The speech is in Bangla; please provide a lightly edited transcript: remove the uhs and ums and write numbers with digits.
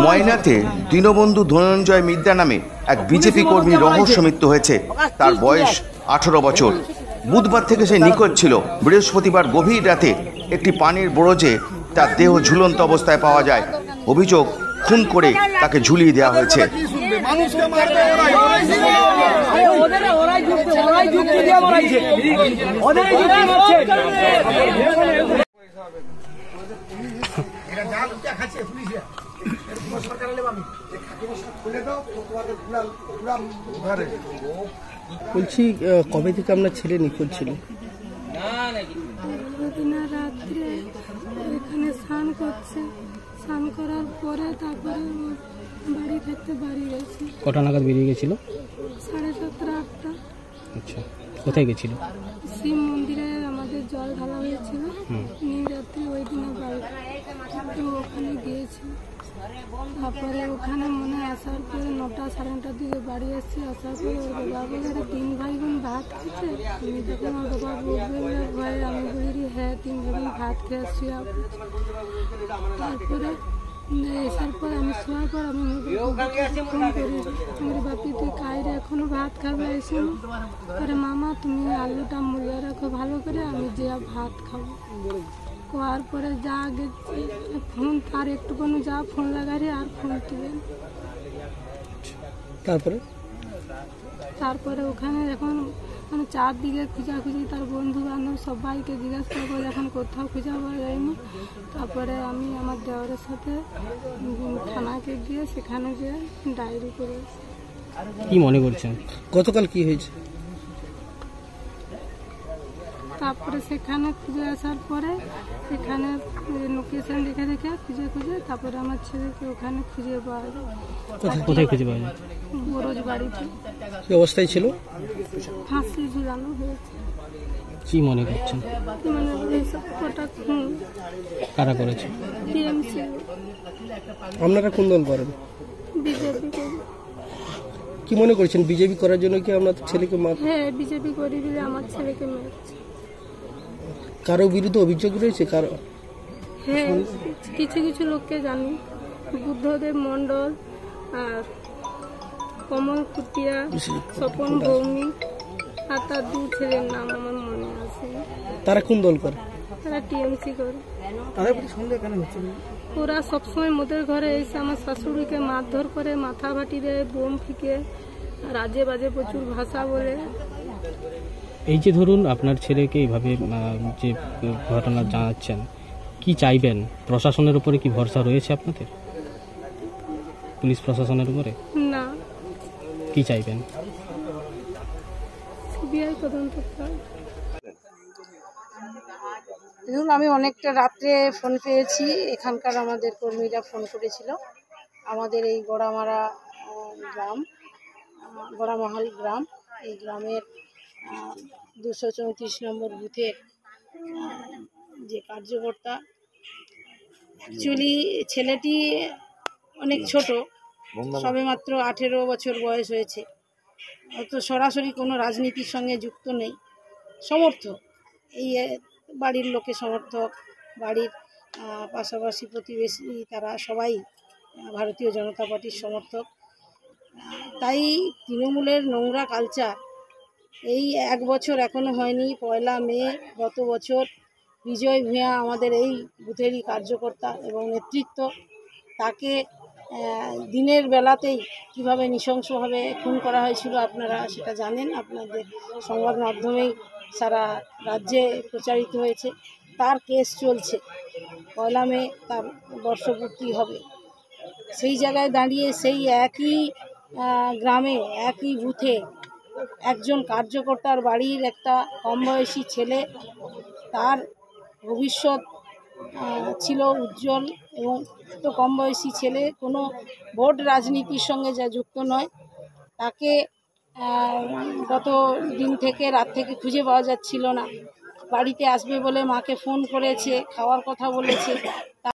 ময়নাতে দীনবন্ধু ধনঞ্জয় মিদ্যা নামে এক বিজেপি কর্মীর রহস্য মৃত্যু হয়েছে। তার বয়স 18 বছর। বুধবার থেকে সে নিখোঁজ ছিল। বৃহস্পতিবার গভীর রাতে একটি পানির বরজে তার দেহ ঝুলন্ত অবস্থায় পাওয়া যায়। অভিযোগ, খুন করে তাকে ঝুলিয়ে দেওয়া হয়েছে। বলছি, কবে থেকে আপনার ছেলে নিখোঁজ ছিল? রাত্রে এখানে স্নান করছে, স্নান করার পরে তারপরে বাড়ি খেতে বাড়ি গেছে। কটা নাগাদ বেরিয়ে গেছিল? 7:30 8টা। আচ্ছা, কোথায় গেছিল? শিব মন্দিরে আমাদের জল ঢালা হয়েছিল, রাত্রে ওই দিনে বাড়ি, তো ওখানে গিয়েছি। তারপরে ওখানে মনে আসার পরে 9টা 9:30টার দিকে বাড়ি এসেছি। আসার পরে ওর বাবা বলে 3 ভাই বোন ভাত খেতে। আমি তখন ওর বাবা বলবে ভয়, আমি বলি হ্যাঁ 3 ভাই বোন ভাত খেয়ে শুয়ে। তারপরে এসার পর আমি শোয়ার পর আমি ফোন করি, আমার বাপি তুই কাইরে এখনো ভাত খাবে এসে? পরে মামা তুমি আলুটা মুড়িয়ে রাখো ভালো করে, আমি যে ভাত খাবো। কোয়ার পরে যা গেছি ফোন, তার একটুখানি যা ফোন লাগারে আর ফোন তুলে। তারপরে ওখানে এখন মানে চারদিকে খুঁজাখুঁজি, তার বন্ধু বান্ধব সবাইকে জিজ্ঞাসা করবো, এখন কোথাও খুঁজে পাওয়া যায়নি। তারপরে আমি আমার দেওয়ারের সাথে থানাকে গিয়ে সেখানে গিয়ে ডায়েরি করে। কি মনে করছেন গতকাল কি হয়েছে? তারপরে সেখানে খুঁজে আসার পরে সেখানে লোকেশন দেখে দেখে খুঁজে তারপরে আমার ছেলেকে ওখানে খুঁজে পাওয়া যায়। কোথায় খুঁজে পাওয়া যায়? বরজ বাড়িতে। কি অবস্থায় ছিল? ফাঁসি ঝুলানো হয়েছে। কি মনে করছেন? কারা করেছে? টিএমসি। আপনারা কোন দল করেন? বিজেপি করি। কি মনে করছেন বিজেপি করার জন্য কি আপনার ছেলেকে হ্যাঁ, বিজেপি করি বলে আমার ছেলেকে মেরেছে। কারো বিরুদ্ধে অভিযোগ রয়েছে? কারো? হ্যাঁ, কিছু কিছু লোককে জানি, বুদ্ধদেব মণ্ডল আর কমল কুটিয়া, স্বপন ভৌমিক আর তার 2 ছেলের নাম আমার মনে আছে। তারা কোন দল করে? তারা টিএমসি করে। তাদের প্রতি সন্দেহ কেন হচ্ছে? ওরা সবসময় মোদের ঘরে এসে আমার শাশুড়িকে মারধর করে, মাথা ভাটি দেয়, বোম ফিকে, আর আজে বাজে প্রচুর ভাষা বলে। এই যে ধরুন আপনার ছেলেকে এইভাবে যে ঘটনা জানাচ্ছেন, কি চাইবেন? প্রশাসনের উপরে কি ভরসা রয়েছে আপনাদের? পুলিশ প্রশাসনের উপরে না। কি চাইবেন? সিবিআই তদন্ত করে। দেখুন, আমি অনেকটা রাত্রে ফোন পেয়েছি। এখানকার আমাদের কর্মীরা ফোন করেছিল। আমাদের এই গড়ামারা গ্রাম, গড়ামহল গ্রাম, এই গ্রামের 234 নম্বর বুথের যে কার্যকর্তা, অ্যাকচুয়ালি ছেলেটি অনেক ছোট, সবেমাত্র 18 বছর বয়স হয়েছে। অত সরাসরি কোনো রাজনীতির সঙ্গে যুক্ত নেই, সমর্থক, এই বাড়ির লোকে সমর্থক, বাড়ির পাশাপাশি প্রতিবেশী তারা সবাই ভারতীয় জনতা পার্টির সমর্থক। তাই তৃণমূলের নোংরা কালচার এই 1 বছর এখনও হয়নি। 1 মে গত বছর বিজয় ভূঁইয়া আমাদের এই বুথেরই কার্যকর্তা এবং নেতৃত্ব, তাকে দিনের বেলাতেই কিভাবে নৃশংসভাবে খুন করা হয়েছিল আপনারা সেটা জানেন, আপনাদের সংবাদ মাধ্যমেই সারা রাজ্যে প্রচারিত হয়েছে। তার কেস চলছে, 1 মে তার বর্ষপূর্তি হবে। সেই জায়গায় দাঁড়িয়ে সেই একই গ্রামে একই বুথে একজন কার্যকর্তার বাড়ির একটা কম বয়সী ছেলে, তার ভবিষ্যৎ ছিল উজ্জ্বল, এবং এত কম বয়সী ছেলে কোনো ভোট রাজনীতির সঙ্গে যা যুক্ত নয়, তাকে গত দিন থেকে রাত থেকে খুঁজে পাওয়া যাচ্ছিল না। বাড়িতে আসবে বলে মাকে ফোন করেছে, খাওয়ার কথা বলেছে।